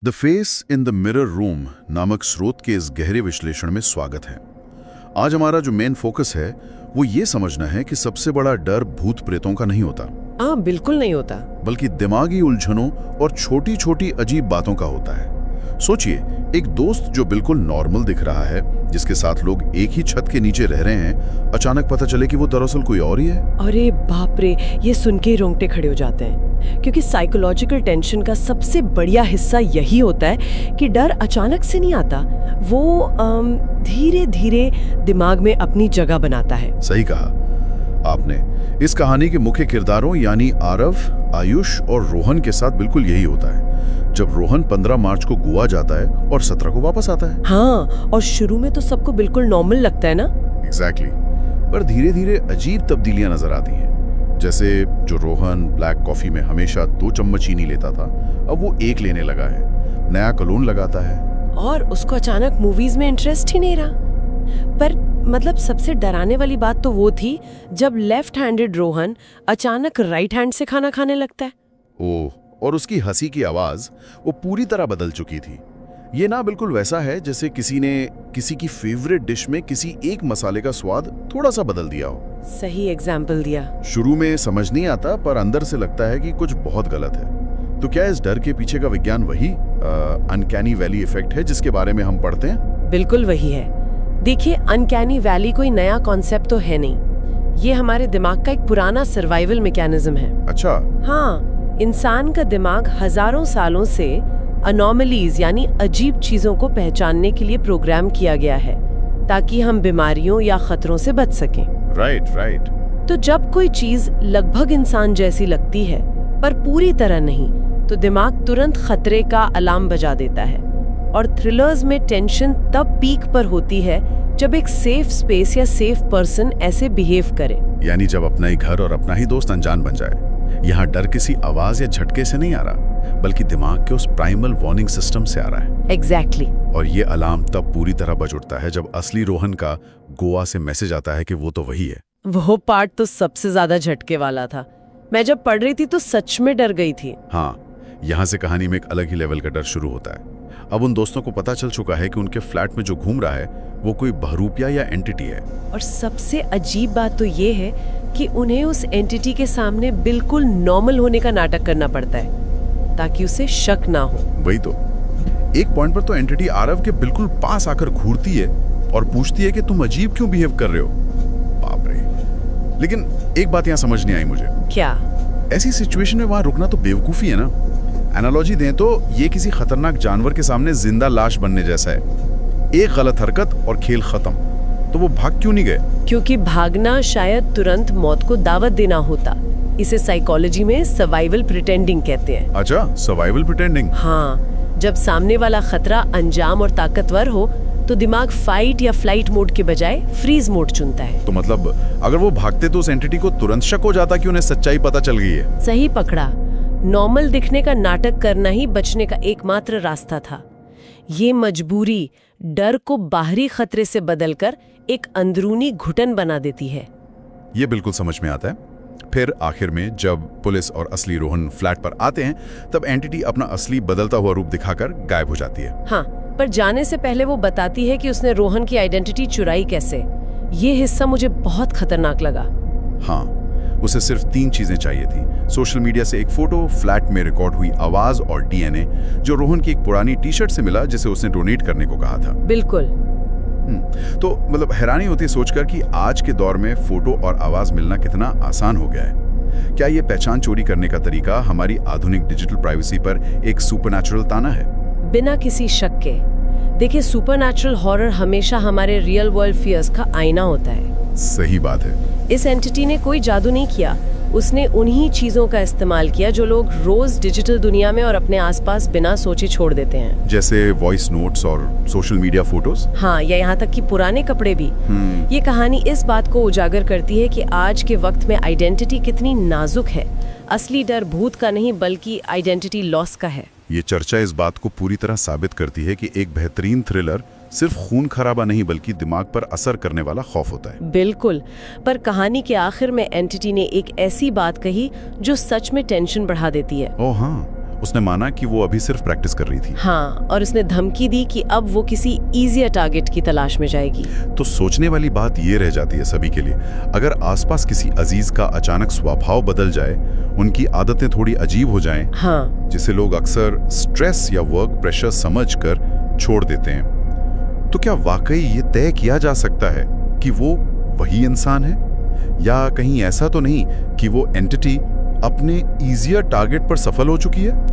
The face in the mirror room नामक स्रोत के इस गहरे विश्लेषण में स्वागत है। आज हमारा जो मेन फोकस है वो ये समझना है कि सबसे बड़ा डर भूत प्रेतों का नहीं होता। हाँ, बिल्कुल नहीं होता। बल्कि दिमागी उलझनों और छोटी छोटी अजीब बातों का होता है। सोचिए, एक दोस्त जो बिल्कुल नॉर्मल दिख रहा है, जिसके साथ लोग एक ही छत के नीचे रह रहे हैं, अचानक पता चले कि वो दरअसल कोई और ही है। अरे बाप रे, ये सुन के ही रोंगटे खड़े हो जाते हैं, क्योंकि साइकोलॉजिकल टेंशन का सबसे बढ़िया हिस्सा यही होता है कि डर अचानक से नहीं आता, वो धीरे धीरे दिमाग में अपनी जगह बनाता है। सही कहा आपने। इस कहानी के मुख्य किरदारों यानी आरव, आयुष और रोहन के साथ बिल्कुल यही होता है। जब रोहन 15 मार्च को गोवा जाता है और 17 को वापस आता है। हाँ, और शुरू में तो सबको बिल्कुल नॉर्मल लगता है ना। एग्जैक्टली। पर धीरे धीरे अजीब तब्दीलियां नजर आती हैं। जैसे जो रोहन ब्लैक कॉफी में हमेशा 2 चम्मच चीनी लेता था, अब वो 1 लेने लगा है। नया कलोन लगाता है और उसको अचानक मूवीज में इंटरेस्ट ही नहीं रहा। पर मतलब सबसे डराने वाली बात तो वो थी जब लेफ्ट हैंडेड रोहन अचानक राइट हैंड से खाना खाने लगता है। ओह, और उसकी हंसी की आवाज वो पूरी तरह बदल चुकी थी। ये ना बिल्कुल वैसा है जैसे किसी ने किसी की फेवरेट डिश में किसी एक मसाले का स्वाद थोड़ा सा बदल दिया हो। सही एग्जाम्पल दिया। शुरू में समझ नहीं आता, पर अंदर से लगता है कि कुछ बहुत गलत है। तो क्या इस डर के पीछे का विज्ञान वही अनकैनी वैली इफेक्ट है जिसके बारे में हम पढ़ते हैं? बिल्कुल वही है। देखिए, अनकैनी वैली कोई नया कॉन्सेप्ट तो है नहीं, ये हमारे दिमाग का एक पुराना सर्वाइवल मैकेनिज्म है। अच्छा। हाँ, इंसान का दिमाग हजारों सालों से अनोमलीज यानी अजीब चीजों को पहचानने के लिए प्रोग्राम किया गया है, ताकि हम बीमारियों या खतरों से बच सकें। राइट। तो जब कोई चीज लगभग इंसान जैसी लगती है पर पूरी तरह नहीं, तो दिमाग तुरंत खतरे का अलार्म बजा देता है। और थ्रिलर्स में टेंशन तब पीक पर होती है जब एक सेफ स्पेस या सेफ पर्सन ऐसे बिहेव करे। यानी जब अपना ही घर और अपना ही दोस्त अनजान बन जाए। यहाँ डर किसी आवाज या झटके से नहीं आ रहा, बल्कि दिमाग के उस प्राइमल वार्निंग सिस्टम से आ रहा है। एग्जैक्टली। और ये अलार्म तब पूरी तरह बज उठता है जब असली रोहन का गोवा से मैसेज आता है कि वो तो वही है। वो पार्ट तो सबसे ज्यादा झटके वाला था। मैं जब पढ़ रही थी तो सच में डर गई थी। हाँ, यहाँ से कहानी में एक अलग ही लेवल का डर शुरू होता है। अब उन दोस्तों को पता चल चुका है कि उनके फ्लैट में जो घूम रहा है वो कोई बहरूपिया या एंटिटी है। और सबसे अजीब बात तो ये है कि उन्हें उस एंटिटी के सामने बिल्कुल नॉर्मल होने का नाटक करना पड़ता है ताकि उसे शक ना हो। वही तो। एक पॉइंट पर तो एंटिटी आरव के बिल्कुल पास आकर घूरती है और पूछती है कि तुम अजीब क्यों बिहेव कर रहे हो। बाप रे। लेकिन एक बात यहाँ समझ नहीं आई मुझे। क्या? ऐसी सिचुएशन में वहां रुकना तो बेवकूफी है ना। एनालॉजी दें तो ये किसी खतरनाक जानवर के सामने जिंदा लाश बनने जैसा है। एक गलत हरकत और खेल खत्म। तो वो भाग क्यों नहीं गए? क्योंकि भागना शायद तुरंत मौत को दावत देना होता। इसे साइकोलॉजी में सर्वाइवल प्रिटेंडिंग कहते हैं। अच्छा, सर्वाइवल प्रिटेंडिंग। हाँ, जब सामने वाला खतरा अंजाम और ताकतवर हो तो दिमाग फाइट या फ्लाइट मोड के बजाय फ्रीज मोड चुनता है। तो मतलब अगर वो भागते तो उस एंटिटी को तुरंत शक हो जाता कि उन्हें सच्चाई पता चल गई है। सही पकड़ा। नॉर्मल दिखने का नाटक करना ही बचने का एकमात्र रास्ता था। ये मजबूरी डर को बाहरी खतरे से बदलकर एक अंदरूनी घुटन बना देती है। ये बिल्कुल समझ में आता है। फिर आखिर में जब पुलिस और असली रोहन फ्लैट पर आते हैं, तब एंटिटी अपना असली बदलता हुआ रूप दिखाकर गायब हो जाती है। हाँ, पर जाने से पहले वो बताती है कि उसने रोहन की आइडेंटिटी चुराई कैसे। ये हिस्सा मुझे बहुत खतरनाक लगा। हाँ, उसे सिर्फ 3 चीजें चाहिए थी: सोशल मीडिया से एक फोटो, फ्लैट में रिकॉर्ड हुई आवाज और डीएनए, जो रोहन की एक पुरानी टी-शर्ट से मिला जिसे उसने डोनेट करने को कहा था। बिल्कुल। तो मतलब हैरानी होती है सोचकर कि आज के दौर में फोटो और आवाज मिलना कितना आसान हो गया है। क्या ये पहचान चोरी करने का तरीका हमारी आधुनिक डिजिटल प्राइवेसी पर एक सुपरनैचुरल ताना है? बिना किसी शक के। देखिए, सुपरनैचुरल हॉरर हमेशा हमारे रियल वर्ल्ड फियर्स का आईना होता है। सही बात है। इस एंटिटी ने कोई जादू नहीं किया, उसने उन्हीं चीजों का इस्तेमाल किया जो लोग रोज डिजिटल दुनिया में और अपने आसपास बिना सोचे छोड़ देते हैं। जैसे वॉइस नोट्स और सोशल मीडिया फोटोज। हाँ, या यहाँ तक कि पुराने कपड़े भी। ये कहानी इस बात को उजागर करती है कि आज के वक्त में आइडेंटिटी कितनी नाजुक है। असली डर भूत का नहीं बल्कि आइडेंटिटी लॉस का है। ये चर्चा इस बात को पूरी तरह साबित करती है कि एक बेहतरीन थ्रिलर सिर्फ खून खराबा नहीं बल्कि दिमाग पर असर करने वाला खौफ होता है। बिल्कुल। पर कहानी के आखिर में एंटिटी ने एक ऐसी बात कही जो सच में टेंशन बढ़ा देती है। ओह हाँ, उसने माना कि वो अभी सिर्फ प्रैक्टिस कर रही थी। हाँ, और उसने धमकी दी कि अब वो किसी इजियर टारगेट की तलाश में जाएगी। तो सोचने वाली बात ये रह जाती है सभी के लिए, अगर आसपास किसी अजीज का अचानक स्वभाव बदल जाए, उनकी आदतें थोड़ी अजीब हो जाएं, हाँ, जिसे लोग अक्सर स्ट्रेस या वर्क प्रेशर समझकर छोड़ देते हैं, तो क्या वाकई ये तय किया जा सकता है कि वो वही इंसान है, या कहीं ऐसा तो नहीं कि वो एंटिटी अपने इजियर टारगेट पर सफल हो चुकी है?